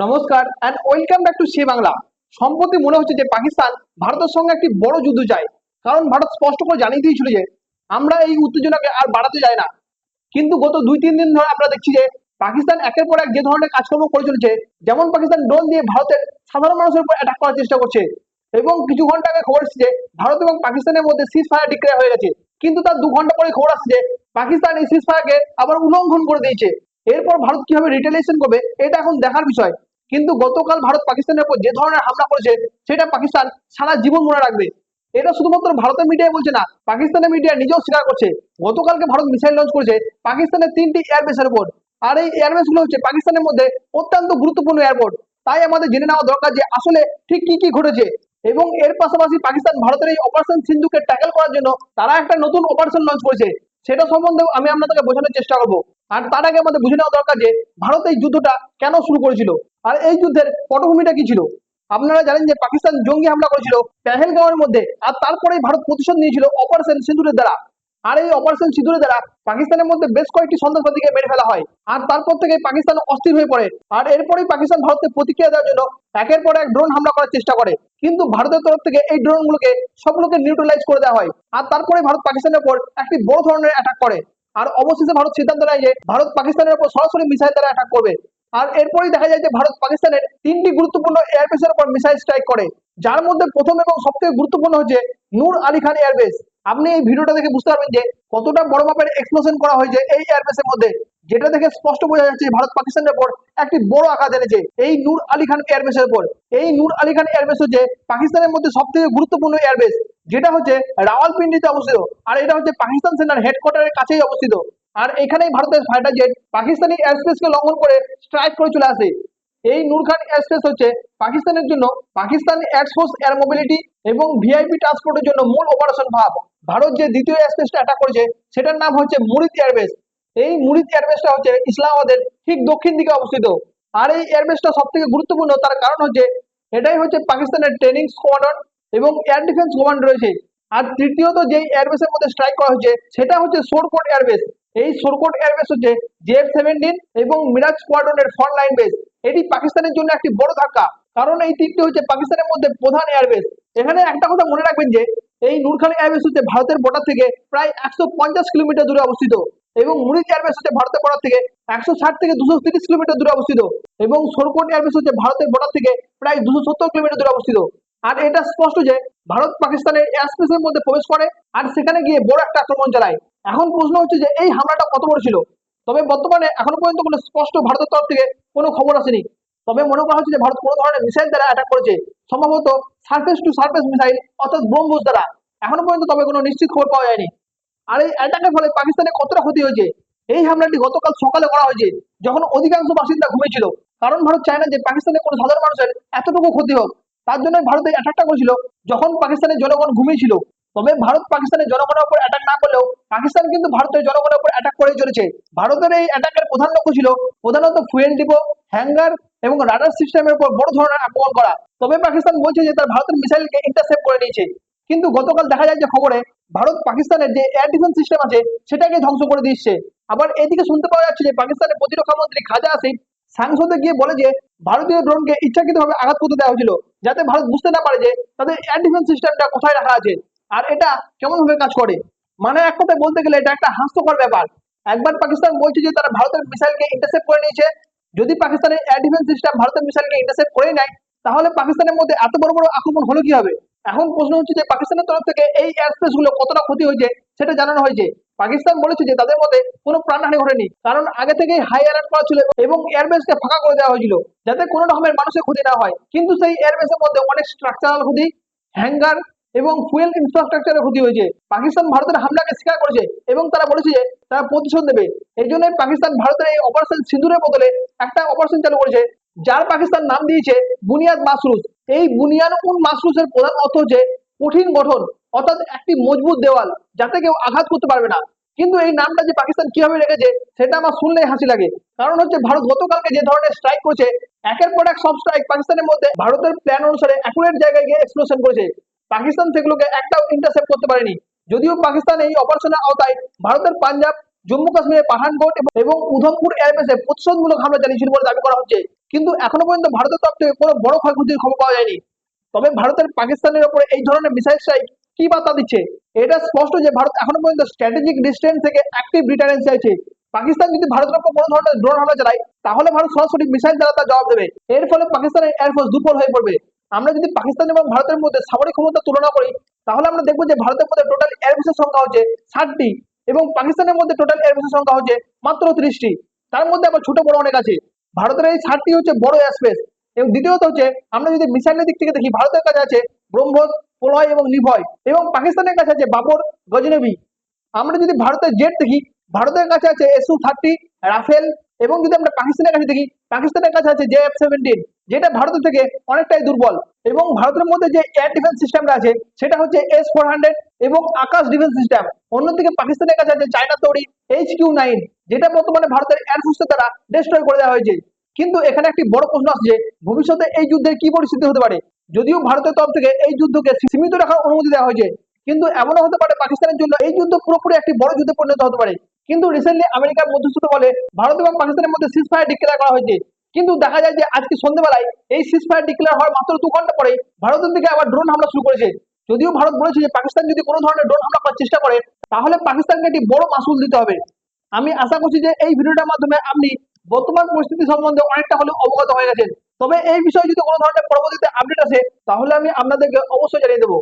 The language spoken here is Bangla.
নমস্কার and welcome back to say Bangla. সম্প্রতি মনে হচ্ছে যে পাকিস্তান ভারতের সঙ্গে একটি বড় যুদ্ধ চায়, কারণ ভারত স্পষ্ট করে জানিয়ে দিয়েছিল যে আমরা এই উত্তেজনাকে আর বাড়াতে চাই না। কিন্তু গত 2-3 দিন ধরে আমরা দেখছি যে পাকিস্তান একের পর এক যে ধরনের কাজকর্ম করে চলেছে, যেমন পাকিস্তান ড্রোন দিয়ে ভারতের সাধারণ মানুষের উপর অ্যাটাক করার চেষ্টা করছে, এবং কিছু ঘন্টা আগে খবর এসেছে যে ভারত এবং পাকিস্তানের মধ্যে সিজ ফায়ার ডিক্লেয়ার হয়ে গেছে। কিন্তু তার 2 ঘন্টা পরে খবর আসছে যে পাকিস্তান এই সিজ ফায়ারকে আবার উল্লঙ্ঘন করে দিয়েছে। এরপর ভারত কিভাবে রিটেলিয়েশন করবে এটা এখন দেখার বিষয়। কিন্তু গতকাল ভারত পাকিস্তানের উপর যে ধরনের হামলা করেছে সেটা পাকিস্তান সারা জীবন মনে রাখবে। এটা শুধুমাত্র ভারতের মিডিয়ায় বলছে না, পাকিস্তানের মিডিয়া নিজেও স্বীকার করছে। গতকালকে ভারত মিসাইল লঞ্চ করেছে পাকিস্তানের 3টি এয়ারবেসের উপর। আর এই এয়ারবেস গুলো হচ্ছে পাকিস্তানের মধ্যে অত্যন্ত গুরুত্বপূর্ণ এয়ারপোর্ট। তাই আমাদের জেনে নেওয়া দরকার যে আসলে ঠিক কি কি ঘটেছে। এবং এর পাশাপাশি পাকিস্তান ভারতের এই অপারেশন সিন্ধুকে ট্যাকেল করার জন্য তারা একটা নতুন অপারেশন লঞ্চ করেছে, সেটা সম্বন্ধেও আমি আপনাদেরকে বোঝানোর চেষ্টা করব। আর তার আগে আমাদের বুঝে নেওয়া দরকার যে ভারত এই যুদ্ধটা কেন শুরু করেছিল, আর এই যুদ্ধের পটভূমিটা কি ছিল। আপনারা জানেন যে পাকিস্তান জঙ্গি হামলা করেছিল পেহেলগাঁওয়ের মধ্যে, আর তারপরেই ভারত প্রতিশোধ নিয়েছিল অপারেশন সিঁদুরের দ্বারা। আর এই অপারেশন সিঁদুরের দ্বারা পাকিস্তানের মধ্যে বেশ কয়েকটি সন্ত্রাসবাদীকে মেরে ফেলা হয়, আর তারপর থেকে পাকিস্তান অস্থির হয়ে পড়ে। আর এরপরেই পাকিস্তান ভারতকে প্রতিক্রিয়া দেওয়ার জন্য একের পর এক ড্রোন হামলা করার চেষ্টা করে, কিন্তু ভারতের তরফ থেকে এই ড্রোন গুলোকে সবগুলোকে নিউট্রালাইজ করে দেওয়া হয়। আর তারপরে ভারত পাকিস্তানের উপর একটি বড় ধরনের অ্যাটাক করে। আর অবশেষে ভারত সিদ্ধান্ত নেয় যে ভারত পাকিস্তানের উপর সরাসরি মিসাইল দ্বারা অ্যাটাক করবে। আর এরপরই দেখা যায় যে ভারত পাকিস্তানের 3টি গুরুত্বপূর্ণ এয়ারবেসের উপর মিসাইল স্ট্রাইক করে, যার মধ্যে প্রথম এবং সবথেকে গুরুত্বপূর্ণ হচ্ছে নূর আলী খান এয়ারবেস। আপনি এই ভিডিওটা দেখে বুঝতে পারবেন যে কতটা বড় মাপের এক্সপ্লোশন করা হয়েছে এই এয়ারবেসের মধ্যে, যেটা দেখে স্পষ্ট বোঝা যাচ্ছে ভারত পাকিস্তানের উপর একটি বড় আঘাত এনেছে এই নূর আলী খান এয়ারবেসের উপর। এই নূর আলী খান এয়ারবেস হচ্ছে পাকিস্তানের মধ্যে সবথেকে গুরুত্বপূর্ণ এয়ারবেস, যেটা হচ্ছে রাওয়ালপিন্ডিতে অবস্থিত। আর এটা হচ্ছে পাকিস্তান সেনার হেডকোয়ার্টারের কাছেই অবস্থিত। আর এখানেই ভারতের ফাইটার জেট পাকিস্তানি এয়ারস্পেসকে লঙ্ঘন করে স্ট্রাইক করে চলে আসে। এই নূর খান এয়ারস্পেস হচ্ছে পাকিস্তানের জন্য পাকিস্তান এয়ারফোর্স এয়ার মোবিলিটি এবং ভিআইপি ট্রান্সপোর্টের জন্য মূল অপারেশন ভাব। ভারত যে দ্বিতীয় এয়ারস্পেসটা অ্যাটাক করেছে সেটার নাম হচ্ছে মুরিদ এয়ারবেস। এই মুরিদ এয়ারবেসটা হচ্ছে ইসলামাবাদের ঠিক দক্ষিণ দিকে অবস্থিত। আর এই এয়ারবেসটা সব থেকে গুরুত্বপূর্ণ, তার কারণ হচ্ছে এটাই হচ্ছে পাকিস্তানের ট্রেনিং স্কোয়াড্রন এবং এয়ার ডিফেন্স কমান্ড রয়েছে। আর তৃতীয়ত যে এয়ারবেসের মধ্যে স্ট্রাইক করা হয়েছে সেটা হচ্ছে সোরকোট এয়ারবেস। এই সোরকোট এয়ারবেস হচ্ছে জেএফ-17 এবং মিরাজ স্কোয়াড্রনের ফ্রন্ট লাইন বেস। এটি পাকিস্তানের জন্য একটি বড় ধাক্কা, কারণ এই তিনটি হচ্ছে পাকিস্তানের মধ্যে প্রধান এয়ারবেস। এখানে একটা কথা মনে রাখবেন যে এই নূরখান এয়ারবেস হচ্ছে ভারতের বর্ডার থেকে প্রায় 150 কিলোমিটার দূরে অবস্থিত, এবং মুরিদ এয়ারবেস হচ্ছে ভারতের বর্ডার থেকে 160 থেকে 230 কিলোমিটার দূরে অবস্থিত, এবং সোরকোট এয়ারবেস হচ্ছে ভারতের বর্ডার থেকে প্রায় 270 কিলোমিটার দূরে অবস্থিত। আর এটা স্পষ্ট যে ভারত পাকিস্তানের এয়ারস্পেসের মধ্যে প্রবেশ করে আর সেখানে গিয়ে বড় একটা আক্রমণ চালায়। এখন প্রশ্ন হচ্ছে যে এই হামলাটা কত বড় ছিল। তবে বর্তমানে এখনো পর্যন্ত কোনো স্পষ্ট ভারতের তরফ থেকে কোনো খবর আসেনি। তবে মনে করা হচ্ছে যে ভারত কোনো ধরনের মিসাইল দ্বারা অ্যাটাক করেছে, সম্ভবত সার্ফেস টু সার্ফেস মিসাইল অর্থাৎ ব্রহ্মোস দ্বারা। এখনো পর্যন্ত তবে কোনো নিশ্চিত খবর পাওয়া যায়নি। আর এই অ্যাটাকের ফলে পাকিস্তানে কতটা ক্ষতি হয়েছে, এই হামলাটি গতকাল সকালে করা হয়েছে যখন অধিকাংশ বাসিন্দা ঘুমিয়েছিল। কারণ ভারত চায় না যে পাকিস্তানের কোনো সাধারণ মানুষের এতটুকু ক্ষতি হোক। তার জন্য ভারত এই অ্যাটাকটা করেছিল যখন পাকিস্তানের জনগণ ঘুমিয়েছিল। তবে ভারত পাকিস্তানের জনগণের উপর অ্যাটাক না করলেও পাকিস্তান কিন্তু ভারতের জনগণের উপর অ্যাটাক করে চলেছে। ভারতের এই অ্যাটাকের প্রধান লক্ষ্য ছিল প্রধানত ফুয়েল ডিপো, হ্যাঙ্গার এবং রাডার সিস্টেমের উপর বড় ধরনের আক্রমণ করা। তবে পাকিস্তান বলছে যে তার ভারতের মিসাইলকে ইন্টারসেপ্ট করে নিয়েছে। কিন্তু গতকাল দেখা যায় যে খবরে ভারত পাকিস্তানের যে এয়ার ডিফেন্স সিস্টেম আছে সেটাকে ধ্বংস করে দিচ্ছে। আবার এদিকে শুনতে পাওয়া যাচ্ছে যে পাকিস্তানের প্রতিরক্ষা মন্ত্রী খাজা আসিফ সংসদে গিয়ে বলে যে ভারতীয় ড্রোনকে ইচ্ছাকৃতভাবে আঘাত করতে দেওয়া হয়েছিল, যাতে ভারত বুঝতে না পারে যে তাদের এয়ার ডিফেন্স সিস্টেমটা কোথায় রাখা আছে আর এটা কেমন ভাবে কাজ করে। মানে এক কথায় বলতে গেলে এটা একটা হাস্যকর ব্যাপার। একবার পাকিস্তান বলছে যে তারা ভারতের মিসাইলকে ইন্টারসেপ্ট করে নিয়েছে, যদি পাকিস্তানের এয়ার ডিফেন্স সিস্টেম ভারতের মিসাইলকে ইন্টারসেপ্ট করে নেয় তাহলে পাকিস্তানের মধ্যে এত বড় বড় আক্রমণ হলো কি হবে। এখন প্রশ্ন হচ্ছে যে পাকিস্তানের তরফ থেকে এই এয়ারস্পেস গুলো কতটা ক্ষতি হয়েছে সেটা জানানো হয়েছে। পাকিস্তান বলেছে যে তাদের মধ্যে কোনো প্রাণহানি ঘটেনি, কারণ আগে থেকেই হাই অ্যালার্ট করা ছিল এবং এয়ারবেসকে ফাঁকা করে দেওয়া হয়েছিল যাতে কোনো রকমের মানুষের ক্ষতি না হয়। কিন্তু সেই এয়ারবেসের মধ্যে অনেক স্ট্রাকচারাল ক্ষতি, হ্যাঙ্গার এবং ফুয়েল ইনফ্রাস্ট্রাকচারের ক্ষতি হয়েছে। পাকিস্তান ভারতের হামলাকে স্বীকার করেছে এবং তারা বলেছে যে তারা প্রতিশোধ নেবে। এই জন্য পাকিস্তান ভারতের এই অপারেশন সিঁদুরের বদলে একটা অপারেশন চালু করেছে, যার পাকিস্তান নাম দিয়েছে বুনিয়াদ মাসরুস। এই বুনিয়াদ উন মাসরুসের প্রধান অর্থ হচ্ছে কঠিন গঠন, অর্থাৎ একটি মজবুত দেওয়াল যাতে কেউ আঘাত করতে পারবে না। কিন্তু এই নামটা যে পাকিস্তান কিভাবে রেখেছে সেটা আমার শুনলেই হাসি লাগে। কারণ হচ্ছে ভারত গতকালকে যে ধরনের স্ট্রাইক করেছে, একের পর এক সব স্ট্রাইক পাকিস্তানের মধ্যে ভারতের প্ল্যান অনুসারে অ্যাকুরেট জায়গায় গিয়ে এক্সপ্লোশন করেছে। পাকিস্তান সেগুলোকে একটাও ইন্টারসেপ্ট করতে পারেনি। যদিও পাকিস্তান এই অপারেশনের আওতায় ভারতের পাঞ্জাব, জম্মু কাশ্মীরের পাঠানকোট এবং উধমপুর এয়ারবেসে প্রতিশোধমূলক হামলা চালিয়েছিল বলে দাবি করা হচ্ছে। কিন্তু এখনো পর্যন্ত ভারতের তরফ থেকে কোনো বড় ক্ষয়ক্ষতির খবর পাওয়া যায়নি। তবে ভারতের পাকিস্তানের ওপরে এই ধরনের মিসাইল স্ট্রাইক কি বার্তা দিচ্ছে? এটা স্পষ্ট যে ভারত এখনো পর্যন্ত স্ট্র্যাটেজিক ডিস্টেন্স থেকে অ্যাক্টিভ রিটারেন্স চাইছে। পাকিস্তান যদি ভারতের উপর কোনো ধরনের ড্রোন হামলা চালায়, তাহলে ভারত সরাসরি মিসাইল দ্বারা তার জবাব দেবে। এর ফলে পাকিস্তানের এয়ারফোর্স দুর্বল হয়ে পড়বে। আমরা যদি পাকিস্তান এবং ভারতের মধ্যে সামরিক ক্ষমতা তুলনা করি, তাহলে আমরা দেখবো যে ভারতের মধ্যে টোটাল এয়ারবেসের সংখ্যা হচ্ছে 60টি এবং পাকিস্তানের মধ্যে টোটাল এয়ারবেসের সংখ্যা হচ্ছে মাত্র 30টি। তার মধ্যে আবার ছোট বড় অনেক আছে। ভারতের এই 60টি হচ্ছে বড় এয়ারস্পেস। এবং দ্বিতীয়ত হচ্ছে, আমরা যদি মিসাইলের দিক থেকে দেখি, ভারতের কাছে আছে ব্রহ্মোস, পোলয় এবং নিভয়, এবং পাকিস্তানের কাছে আছে বাবর, গজনবী। আমরা যদি ভারতের জেট দেখি, ভারতের কাছে আছে SU-30, রাফেল, এবং যদি আমরা পাকিস্তানের কাছে দেখি, পাকিস্তানের কাছে আছে JF-17, যেটা ভারতের থেকে অনেকটাই দুর্বল। এবং ভারতের মধ্যে যে এয়ার ডিফেন্স সিস্টেমটা আছে সেটা হচ্ছে S-400 এবং আকাশ ডিফেন্স সিস্টেম। অন্যদিকে পাকিস্তানের কাছে আছে চায়না তৈরি HQ-9, যেটা বর্তমানে ভারতের এয়ারফোর্সের দ্বারা ডিস্ট্রয় করে দেওয়া হয়েছে। কিন্তু এখানে একটি বড় প্রশ্ন আসছে, ভবিষ্যতে এই যুদ্ধের কি পরিস্থিতি হতে পারে? যদিও ভারতের তরফ থেকে এই যুদ্ধকে সীমিত রাখার অনুমতি দেওয়া হয়েছে, কিন্তু এমনও হতে পারে পাকিস্তানের জন্য এই যুদ্ধ পুরোপুরি একটি বড় যুদ্ধে পরিণত হতে পারে। কিন্তু রিসেন্টলি আমেরিকার মধ্যস্থতা বলে ভারত এবং পাকিস্তানের মধ্যে সিজ ফায়ার ডিক্লেয়ার করা হয়েছে। কিন্তু দেখা যায় যে আজকে সন্ধ্যেবেলায় এই সিজ ফায়ার ডিক্লেয়ার হওয়ার মাত্র 2 ঘন্টা পরে ভারতের দিকে আবার ড্রোন হামলা শুরু করেছে। যদিও ভারত বলেছে যে পাকিস্তান যদি কোনো ধরনের ড্রোন হামলা করার চেষ্টা করে, তাহলে পাকিস্তানকে একটি বড় মাসুল দিতে হবে। আমি আশা করছি যে এই ভিডিওটার মাধ্যমে আপনি বর্তমান পরিস্থিতি সম্বন্ধে অনেকটা হলেও অবগত হয়ে গেছেন। তবে এই বিষয়ে যদি কোনো ধরনের পরবর্তীতে আপডেট আসে, তাহলে আমি আপনাদেরকে অবশ্যই জানিয়ে দেবো।